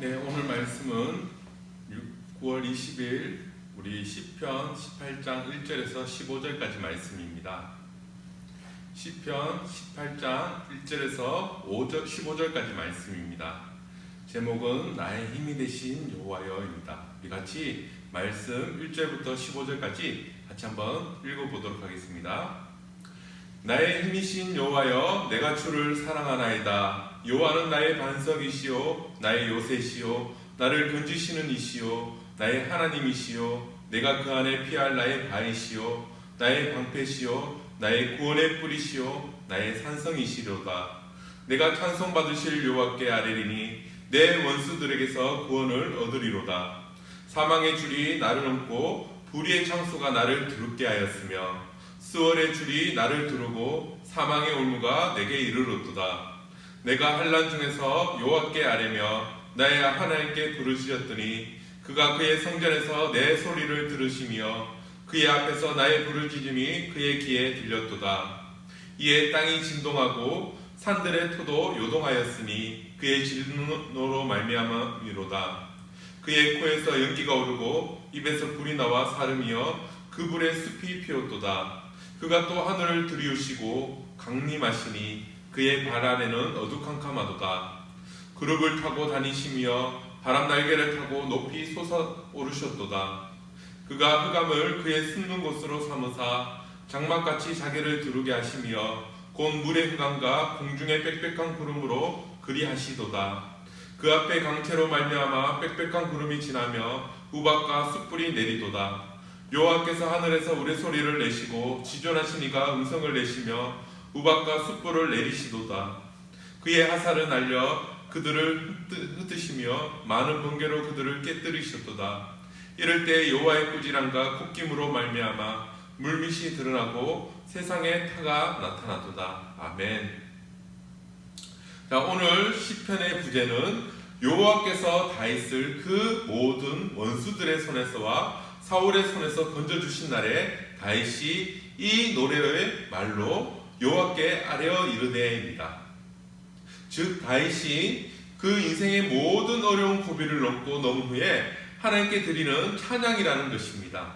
네, 오늘 말씀은 9월 20일 우리 시편 18장 1절에서 15절까지 말씀입니다. 시편 18장 1절에서 15절까지 말씀입니다. 제목은 나의 힘이 되신 여호와여입니다. 우리 같이 말씀 1절부터 15절까지 같이 한번 읽어보도록 하겠습니다. 나의 힘이신 여호와여, 내가 주를 사랑하나이다. 여호와는 나의 반석이시요 나의 요새시요 나를 건지시는 이시요 나의 하나님이시요 내가 그 안에 피할 나의 바위시요 나의 방패시요 나의 구원의 뿌리시요 나의 산성이시로다. 내가 찬송받으실 여호와께 아뢰리니 내 원수들에게서 구원을 얻으리로다. 사망의 줄이 나를 얹고 불의의 창소가 나를 두렵게 하였으며 수월의 줄이 나를 두르고 사망의 올무가 내게 이르렀도다. 내가 환난 중에서 여호와께 아뢰며 나의 하나님께 부르짖었더니 그가 그의 성전에서 내 소리를 들으시며 그의 앞에서 나의 부르짖음이 그의 귀에 들렸도다. 이에 땅이 진동하고 산들의 토도 요동하였으니 그의 진노로 말미암음이로다. 그의 코에서 연기가 오르고 입에서 불이 나와 사름이여 그 불에 숲이 피었도다. 그가 또 하늘을 들이우시고 강림하시니 그의 발 아래는 어두캄캄하도다. 그룹을 타고 다니시며 바람 날개를 타고 높이 솟아오르셨도다. 그가 흑암을 그의 숨는 곳으로 삼으사 장막같이 자기를 두르게 하시며 곧 물의 흑암과 공중의 빽빽한 구름으로 그리하시도다. 그 앞에 강체로 말미암아 빽빽한 구름이 지나며 우박과 숯불이 내리도다. 여호와께서 하늘에서 우레소리를 내시고 지존하신 이가 음성을 내시며 우박과 숯불을 내리시도다. 그의 화살은 날려 그들을 흩으시며 많은 번개로 그들을 깨뜨리셨도다. 이럴 때 여호와의 꾸지람과 콧김으로 말미암아 물밑이 드러나고 세상에 타가 나타나도다. 아멘. 자, 오늘 시편의 부제는 여호와께서 다윗을 그 모든 원수들의 손에서와 사울의 손에서 건져주신 날에 다윗이 이 노래의 말로 여호와께 아뢰어 이르되입니다. 즉 다윗이 그 인생의 모든 어려운 고비를 넘고 넘은 후에 하나님께 드리는 찬양이라는 것입니다.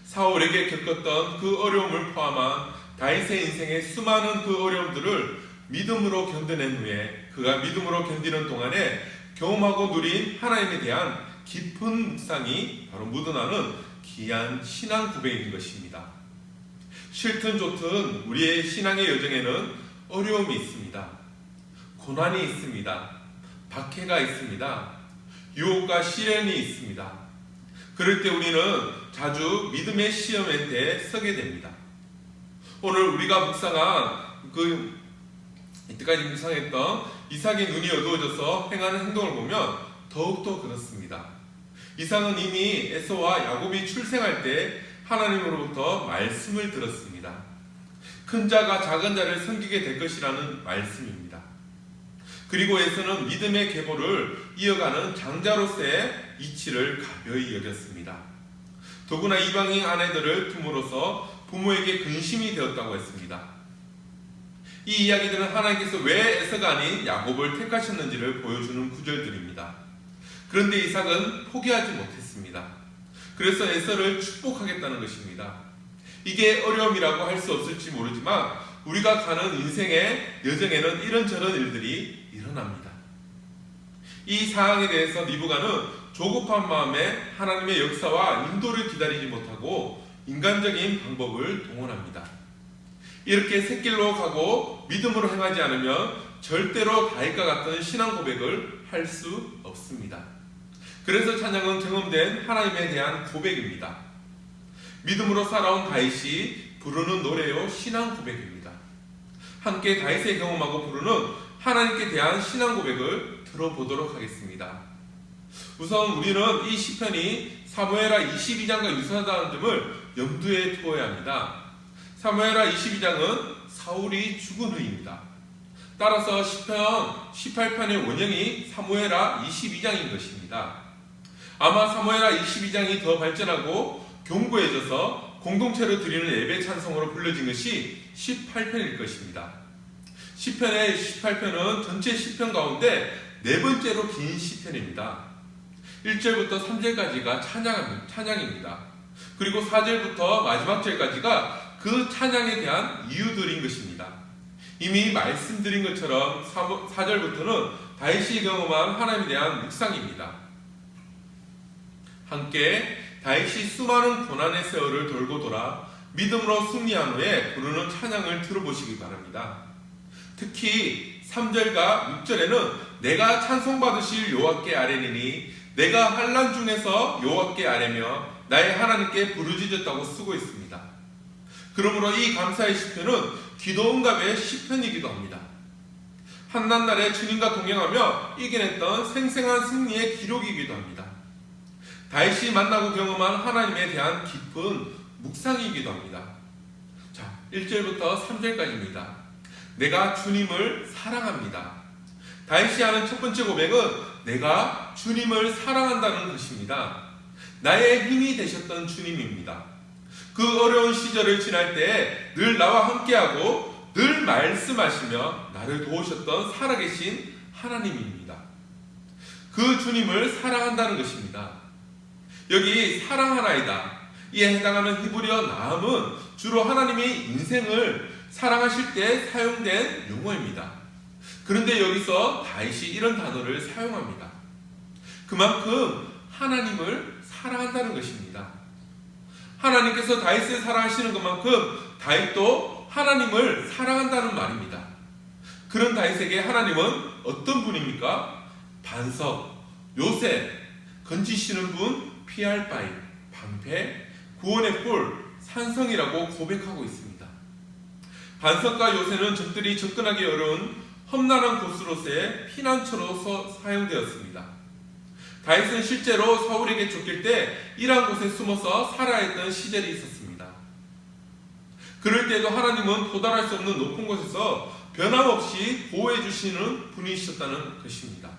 사울에게 겪었던 그 어려움을 포함한 다윗의 인생의 수많은 그 어려움들을 믿음으로 견뎌낸 후에 그가 믿음으로 견디는 동안에 경험하고 누린 하나님에 대한 깊은 묵상이 바로 묻어나는 귀한 신앙 고백인 것입니다. 싫든 좋든 우리의 신앙의 여정에는 어려움이 있습니다. 고난이 있습니다. 박해가 있습니다. 유혹과 시련이 있습니다. 그럴 때 우리는 자주 믿음의 시험에 대해 서게 됩니다. 오늘 우리가 묵상한 이때까지 묵상했던 이삭의 눈이 어두워져서 행하는 행동을 보면 더욱더 그렇습니다. 이삭은 이미 에서와 야곱이 출생할 때 하나님으로부터 말씀을 들었습니다. 큰 자가 작은 자를 섬기게 될 것이라는 말씀입니다. 그리고 에서는 믿음의 계보를 이어가는 장자로서의 이치를 가벼이 여겼습니다. 더구나 이방인 아내들을 둠으로써 부모에게 근심이 되었다고 했습니다. 이 이야기들은 하나님께서 왜 에서가 아닌 야곱을 택하셨는지를 보여주는 구절들입니다. 그런데 이삭은 포기하지 못했습니다. 그래서 에서를 축복하겠다는 것입니다. 이게 어려움이라고 할 수 없을지 모르지만 우리가 가는 인생의 여정에는 이런저런 일들이 일어납니다. 이 상황에 대해서 리브가는 조급한 마음에 하나님의 역사와 인도를 기다리지 못하고 인간적인 방법을 동원합니다. 이렇게 샛길로 가고 믿음으로 행하지 않으면 절대로 다윗과 같은 신앙 고백을 할 수 없습니다. 그래서 찬양은 경험된 하나님에 대한 고백입니다. 믿음으로 살아온 다윗이 부르는 노래요 신앙 고백입니다. 함께 다윗의 경험하고 부르는 하나님께 대한 신앙 고백을 들어보도록 하겠습니다. 우선 우리는 이 시편이 사무엘하 22장과 유사하다는 점을 염두에 두어야 합니다. 사무엘하 22장은 사울이 죽은 후입니다. 따라서 시편 18편의 원형이 사무엘하 22장인 것입니다. 아마 사무엘하 22장이 더 발전하고 견고해져서 공동체로 드리는 예배 찬송으로 불려진 것이 18편일 것입니다. 시편의 18편은 전체 시편 가운데 네 번째로 긴 시편입니다. 1절부터 3절까지가 찬양입니다. 그리고 4절부터 마지막 절까지가 그 찬양에 대한 이유들인 것입니다. 이미 말씀드린 것처럼 4절부터는 다윗이 경험한 하나님에 대한 묵상입니다. 함께 다윗이 수많은 고난의 세월을 돌고 돌아 믿음으로 승리한 후에 부르는 찬양을 들어보시기 바랍니다. 특히 3절과 6절에는 내가 찬송받으실 여호와께 아뢰니니 내가 환난 중에서 여호와께 아뢰며 나의 하나님께 부르짖었다고 쓰고 있습니다. 그러므로 이 감사의 시편은 기도 응답의 시편이기도 합니다. 한난날에 주님과 동행하며 이겨냈던 생생한 승리의 기록이기도 합니다. 다윗이 만나고 경험한 하나님에 대한 깊은 묵상이기도 합니다. 자, 1절부터 3절까지입니다. 내가 주님을 사랑합니다. 다윗이 하는 첫 번째 고백은 내가 주님을 사랑한다는 것입니다. 나의 힘이 되셨던 주님입니다. 그 어려운 시절을 지날 때 늘 나와 함께하고 늘 말씀하시며 나를 도우셨던 살아계신 하나님입니다. 그 주님을 사랑한다는 것입니다. 여기 사랑하나이다 이에 해당하는 히브리어 나음은 주로 하나님의 인생을 사랑하실 때 사용된 용어입니다. 그런데 여기서 다윗이 이런 단어를 사용합니다. 그만큼 하나님을 사랑한다는 것입니다. 하나님께서 다윗을 사랑하시는 것만큼 다윗도 하나님을 사랑한다는 말입니다. 그런 다윗에게 하나님은 어떤 분입니까? 반석, 요새, 건지시는 분, 피할 바위, 방패, 구원의 뿔, 산성이라고 고백하고 있습니다. 반석과 요새는 적들이 접근하기 어려운 험난한 곳으로서의 피난처로서 사용되었습니다. 다윗은 실제로 사울에게 쫓길 때 이러한 곳에 숨어서 살아야 했던 시절이 있었습니다. 그럴 때도 하나님은 도달할 수 없는 높은 곳에서 변함없이 보호해 주시는 분이셨다는 것입니다.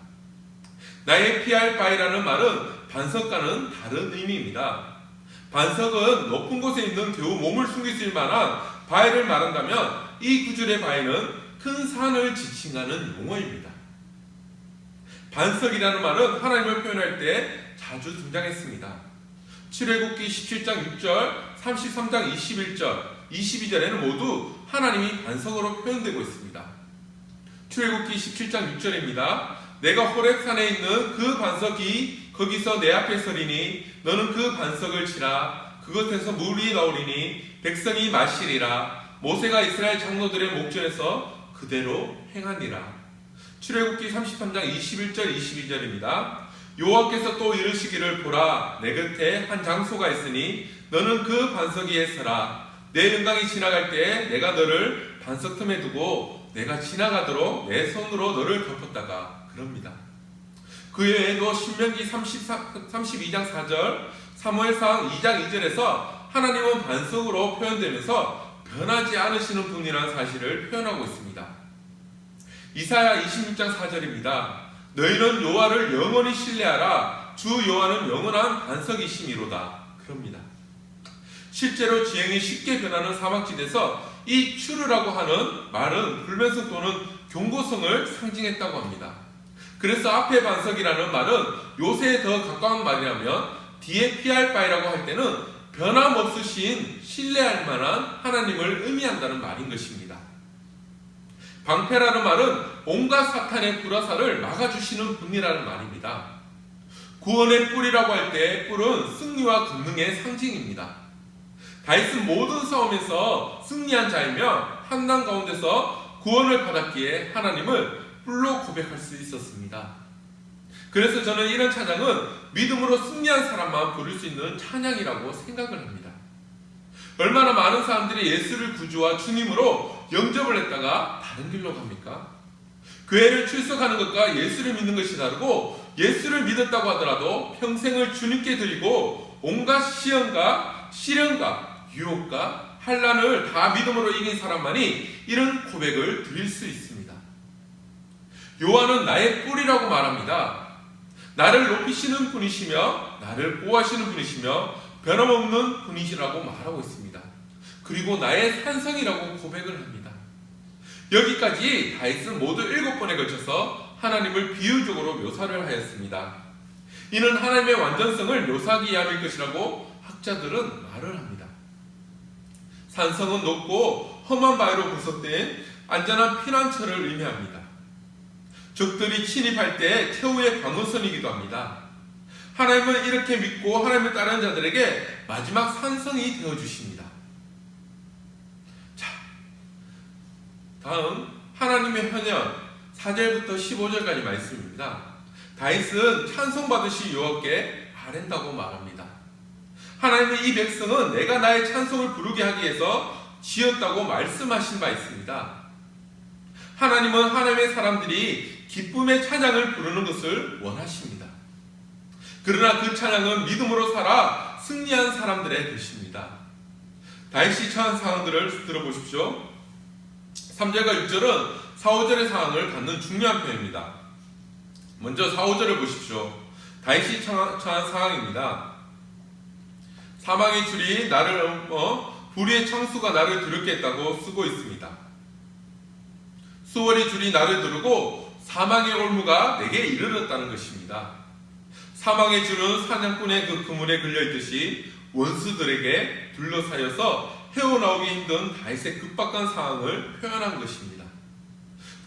나의 피할 바위라는 말은 반석과는 다른 의미입니다. 반석은 높은 곳에 있는 겨우 몸을 숨길 수 있을 만한 바위를 말한다면 이 구절의 바위는 큰 산을 지칭하는 용어입니다. 반석이라는 말은 하나님을 표현할 때 자주 등장했습니다. 출애굽기 17장 6절, 33장 21절, 22절에는 모두 하나님이 반석으로 표현되고 있습니다. 출애굽기 17장 6절입니다. 내가 호렙산에 있는 그 반석이 거기서 내 앞에 서리니 너는 그 반석을 치라. 그것에서 물이 나오리니 백성이 마시리라. 모세가 이스라엘 장로들의 목전에서 그대로 행하니라. 출애굽기 33장 21절 22절입니다. 여호와께서 또 이르시기를 보라 내 곁에 한 장소가 있으니 너는 그 반석 위에 서라. 내 영광이 지나갈 때 내가 너를 반석 틈에 두고 내가 지나가도록 내 손으로 너를 덮었다가 그럽니다. 그 외에도 신명기 32장 4절, 사무엘상 2장 2절에서 하나님은 반석으로 표현되면서 변하지 않으시는 분이라는 사실을 표현하고 있습니다. 이사야 26장 4절입니다. 너희는 여호와를 영원히 신뢰하라. 주 여호와는 영원한 반석이시미로다. 그럽니다. 실제로 지형이 쉽게 변하는 사막지대에서 이 추르라고 하는 말은 불변성 또는 경고성을 상징했다고 합니다. 그래서 앞에 반석이라는 말은 요새에 더 가까운 말이라면 뒤에 피할 바위라고 할 때는 변함없으신 신뢰할 만한 하나님을 의미한다는 말인 것입니다. 방패라는 말은 온갖 사탄의 불화살을 막아주시는 분이라는 말입니다. 구원의 뿔이라고 할 때 뿔은 승리와 권능의 상징입니다. 다윗은 모든 싸움에서 승리한 자이며 환난 가운데서 구원을 받았기에 하나님을 뿔로 고백할 수 있었습니다. 그래서 저는 이런 찬양은 믿음으로 승리한 사람만 부를 수 있는 찬양이라고 생각을 합니다. 얼마나 많은 사람들이 예수를 구주와 주님으로 영접을 했다가 다른 길로 갑니까? 교회를 출석하는 것과 예수를 믿는 것이 다르고 예수를 믿었다고 하더라도 평생을 주님께 드리고 온갖 시험과 시련과 유혹과 환난을 다 믿음으로 이긴 사람만이 이런 고백을 드릴 수 있습니다. 요한은 나의 뿔이라고 말합니다. 나를 높이시는 분이시며 나를 보호하시는 분이시며 변함없는 분이시라고 말하고 있습니다. 그리고 나의 산성이라고 고백을 합니다. 여기까지 다윗은 모두 7번에 걸쳐서 하나님을 비유적으로 묘사를 하였습니다. 이는 하나님의 완전성을 묘사하기 위함일 것이라고 학자들은 말을 합니다. 산성은 높고 험한 바위로 구석된 안전한 피난처를 의미합니다. 적들이 침입할 때 최후의 방어선이기도 합니다. 하나님은 이렇게 믿고 하나님을 따르는 자들에게 마지막 산성이 되어주십니다. 자, 다음 하나님의 헌연 4절부터 15절까지 말씀입니다. 다윗은 찬송받으실 여호와께 아랜다고 말합니다. 하나님의 이 백성은 내가 나의 찬송을 부르게 하기 위해서 지었다고 말씀하신 바 있습니다. 하나님은 하나님의 사람들이 기쁨의 찬양을 부르는 것을 원하십니다. 그러나 그 찬양은 믿음으로 살아 승리한 사람들의 것입니다. 다윗이 처한 상황들을 들어보십시오. 3절과 6절은 4, 5절의 상황을 갖는 중요한 표현입니다. 먼저 4, 5절을 보십시오. 다윗이 처한 상황입니다. 사망의 줄이 나를 불의의 창수가 나를 두렵게 했다고 쓰고 있습니다. 수월의 줄이 나를 두르고 사망의 올무가 내게 이르렀다는 것입니다. 사망의 줄은 사냥꾼의 그 그물에 걸려있듯이 원수들에게 둘러싸여서 헤어나오기 힘든 다윗의 급박한 상황을 표현한 것입니다.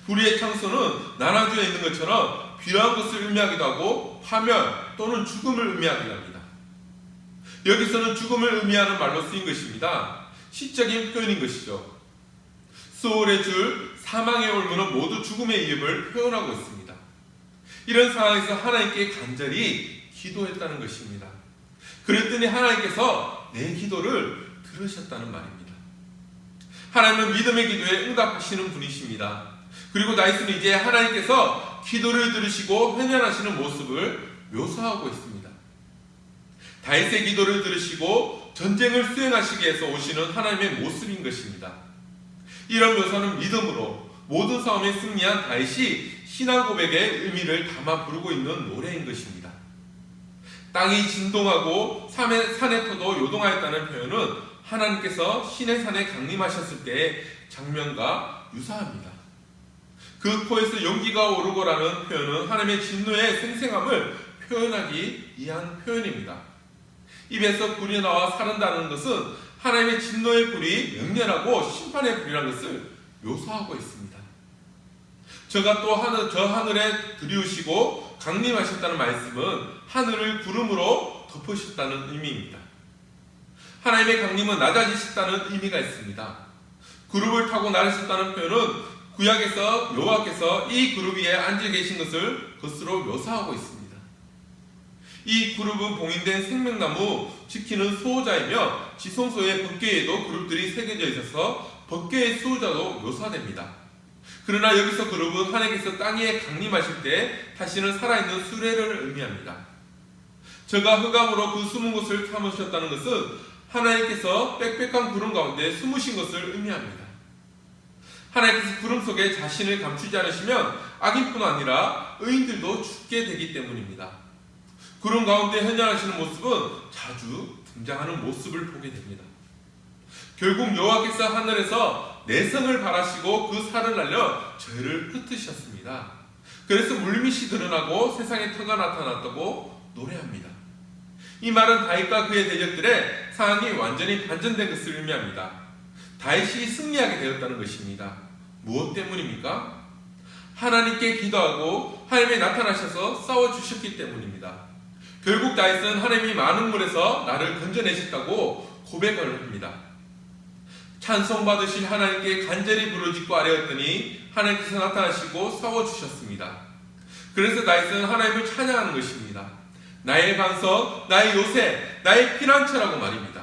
불의의 창수는 나눠져 있는 것처럼 필요한 것을 의미하기도 하고 파멸 또는 죽음을 의미하기도 합니다. 여기서는 죽음을 의미하는 말로 쓰인 것입니다. 시적인 표현인 것이죠. 수월의 줄, 사망의 올무는 모두 죽음의 이름을 표현하고 있습니다. 이런 상황에서 하나님께 간절히 기도했다는 것입니다. 그랬더니 하나님께서 내 기도를 들으셨다는 말입니다. 하나님은 믿음의 기도에 응답하시는 분이십니다. 그리고 다윗은 이제 하나님께서 기도를 들으시고 회면하시는 모습을 묘사하고 있습니다. 다윗의 기도를 들으시고 전쟁을 수행하시기 위해서 오시는 하나님의 모습인 것입니다. 이런 묘사는 믿음으로 모든 싸움에 승리한 다윗이 신앙 고백의 의미를 담아 부르고 있는 노래인 것입니다. 땅이 진동하고 산의 터도 요동하였다는 표현은 하나님께서 시내산에 강림하셨을 때의 장면과 유사합니다. 그 코에서 연기가 오르고라는 표현은 하나님의 진노의 생생함을 표현하기 위한 표현입니다. 입에서 불이 나와 사른다는 것은 하나님의 진노의 불이 맹렬하고 심판의 불이라는 것을 묘사하고 있습니다. 저가 또 저 하늘에 들이우시고 강림하셨다는 말씀은 하늘을 구름으로 덮으셨다는 의미입니다. 하나님의 강림은 낮아지셨다는 의미가 있습니다. 그룹을 타고 나르셨다는 표현은 구약에서 여호와께서 이 그룹 위에 앉아 계신 것을 것으로 묘사하고 있습니다. 이 그룹은 봉인된 생명나무 지키는 수호자이며 지성소의 법궤에도 그룹들이 새겨져 있어서 법궤의 수호자로 묘사됩니다. 그러나 여기서 그룹은 하나님께서 땅 위에 강림하실 때 다시는 살아있는 수레를 의미합니다. 저가 흑암으로 그 숨은 곳을 참으셨다는 것은 하나님께서 빽빽한 구름 가운데 숨으신 것을 의미합니다. 하나님께서 구름 속에 자신을 감추지 않으시면 악인뿐 아니라 의인들도 죽게 되기 때문입니다. 구름 가운데 현존하시는 모습은 자주 등장하는 모습을 보게 됩니다. 결국 여호와께서 하늘에서 내성을 바라시고 그 살을 날려 죄를 흩으셨습니다. 그래서 물밑이 드러나고 세상에 터가 나타났다고 노래합니다. 이 말은 다윗과 그의 대적들의 상황이 완전히 반전된 것을 의미합니다. 다윗이 승리하게 되었다는 것입니다. 무엇 때문입니까? 하나님께 기도하고 하나님이 나타나셔서 싸워주셨기 때문입니다. 결국 다윗은 하나님이 많은 물에서 나를 건져내셨다고 고백을 합니다. 찬송받으신 하나님께 간절히 부르짖고 아뢰었더니 하나님께서 나타나시고 싸워주셨습니다. 그래서 다윗은 하나님을 찬양하는 것입니다. 나의 반석, 나의 요새, 나의 피난처라고 말입니다.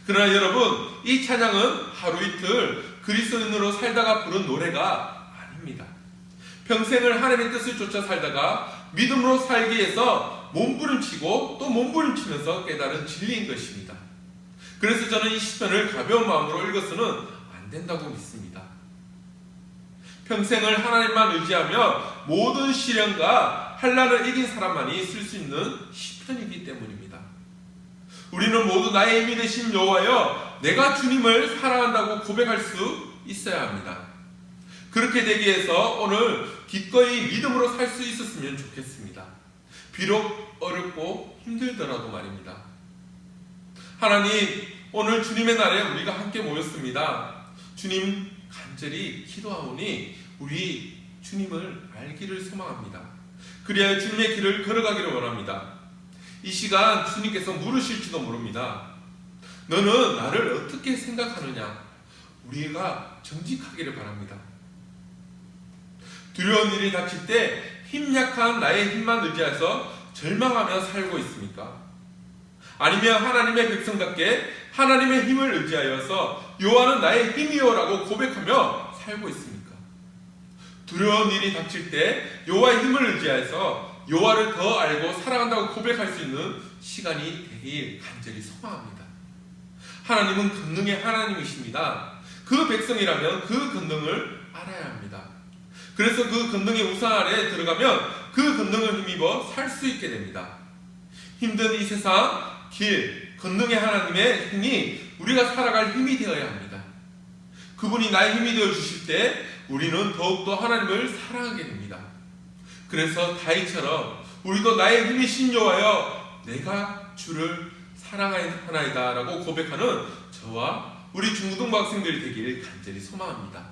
그러나 여러분, 이 찬양은 하루 이틀 그리스도인으로 살다가 부른 노래가 아닙니다. 평생을 하나님의 뜻을 쫓아 살다가 믿음으로 살기 위해서 몸부림치고 또 몸부림치면서 깨달은 진리인 것입니다. 그래서 저는 이 시편을 가벼운 마음으로 읽어서는 안 된다고 믿습니다. 평생을 하나님만 의지하며 모든 시련과 환난을 이긴 사람만이 쓸 수 있는 시편이기 때문입니다. 우리는 모두 나의 힘이 되신 여호와여, 내가 주님을 사랑한다고 고백할 수 있어야 합니다. 그렇게 되기 위해서 오늘 기꺼이 믿음으로 살 수 있었으면 좋겠습니다. 비록 어렵고 힘들더라도 말입니다. 하나님, 오늘 주님의 날에 우리가 함께 모였습니다. 주님, 간절히 기도하오니 우리 주님을 알기를 소망합니다. 그리하여 주님의 길을 걸어가기를 원합니다. 이 시간 주님께서 물으실지도 모릅니다. 너는 나를 어떻게 생각하느냐? 우리가 정직하기를 바랍니다. 두려운 일이 닥칠 때 힘약한 나의 힘만 의지해서 절망하며 살고 있습니까? 아니면 하나님의 백성답게 하나님의 힘을 의지하여서 여호와는 나의 힘이요라고 고백하며 살고 있습니까? 두려운 일이 닥칠 때 여호와의 힘을 의지해서 여호와를 더 알고 사랑한다고 고백할 수 있는 시간이 되길 간절히 소망합니다. 하나님은 권능의 하나님이십니다. 그 백성이라면 그 권능을 알아야 합니다. 그래서 그 권능의 우상 아래에 들어가면 그 권능을 힘입어 살 수 있게 됩니다. 힘든 이 세상 길, 권능의 하나님의 힘이 우리가 살아갈 힘이 되어야 합니다. 그분이 나의 힘이 되어 주실 때 우리는 더욱더 하나님을 사랑하게 됩니다. 그래서 다윗처럼 우리도 나의 힘이신 여호와여 내가 주를 사랑하나이다 라고 고백하는 저와 우리 중고등부 학생들이 되길 간절히 소망합니다.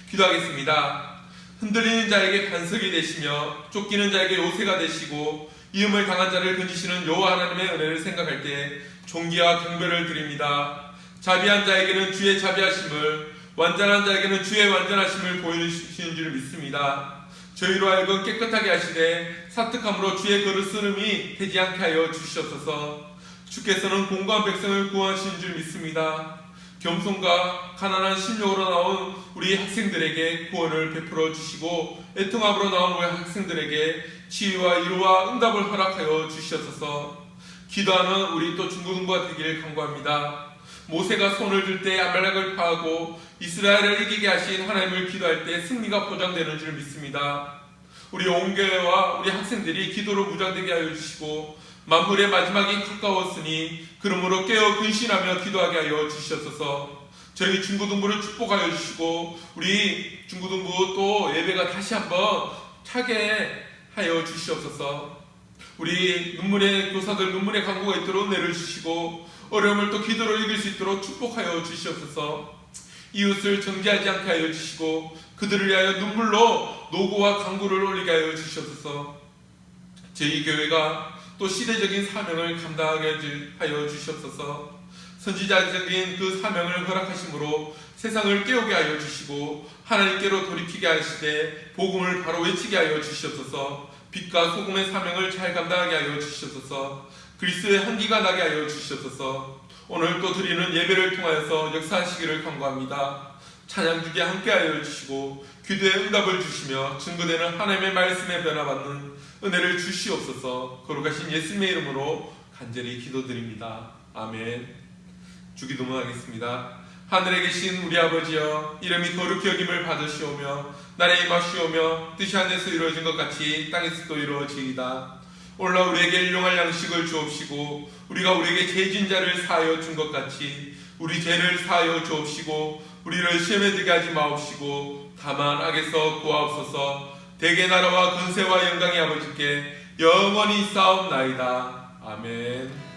기도하겠습니다. 흔들리는 자에게 반석이 되시며 쫓기는 자에게 요새가 되시고 이음을 당한 자를 건지시는 여호와 하나님의 은혜를 생각할 때 존귀와 경배를 드립니다. 자비한 자에게는 주의 자비하심을, 완전한 자에게는 주의 완전하심을 보여주시는 줄 믿습니다. 저희로 하여금 깨끗하게 하시되 사특함으로 주의 거룩 쓰름이 되지 않게 하여 주시옵소서. 주께서는 공고한 백성을 구하시는 줄 믿습니다. 겸손과 가난한 심령으로 나온 우리 학생들에게 구원을 베풀어 주시고 애통함으로 나온 우리 학생들에게 치유와 위로와 응답을 허락하여 주시옵소서. 기도하는 우리 또 중고등부가 되기를 간구합니다. 모세가 손을 들 때 아말렉을 파하고 이스라엘을 이기게 하신 하나님을 기도할 때 승리가 보장되는 줄 믿습니다. 우리 온 교회와 우리 학생들이 기도로 무장되게 하여 주시고 만물의 마지막이 가까웠으니 그러므로 깨어 근신하며 기도하게 하여 주시옵소서. 저희 중고등부를 축복하여 주시고 우리 중고등부 또 예배가 다시 한번 차게 하여 주시옵소서. 우리 눈물의 교사들 눈물의 강구가 있도록 은혜를 주시고 어려움을 또 기도로 이길 수 있도록 축복하여 주시옵소서. 이웃을 정죄하지 않게 하여 주시고 그들을 위하여 눈물로 노고와 강구를 올리게 하여 주시옵소서. 저희 교회가 또 시대적인 사명을 감당하게 하여 주시옵소서. 선지자적인 그 사명을 허락하심으로 세상을 깨우게 하여 주시고 하나님께로 돌이키게 하시되 복음을 바로 외치게 하여 주시옵소서. 빛과 소금의 사명을 잘 감당하게 하여 주시옵소서. 그리스도의 향기가 나게 하여 주시옵소서. 오늘 또 드리는 예배를 통하여서 역사하시기를 간구합니다. 찬양주기에 함께하여 주시고 기도에 응답을 주시며 증거되는 하나님의 말씀에 변화받는 은혜를 주시옵소서. 거룩하신 예수님의 이름으로 간절히 기도드립니다. 아멘. 주기도문 하겠습니다. 하늘에 계신 우리 아버지여, 이름이 거룩히 여김을 받으시오며 나라에 임하시오며 뜻이 하늘에서 이루어진 것 같이 땅에서도 이루어지이다. 오늘날 우리에게 일용할 양식을 주옵시고 우리가 우리에게 죄진 자를 사하여 준 것 같이 우리 죄를 사하여 주옵시고 우리를 시험에 들게 하지 마옵시고 다만 악에서 구하옵소서. 대개 나라와 권세와 영광이 아버지께 영원히 싸움나이다. 아멘.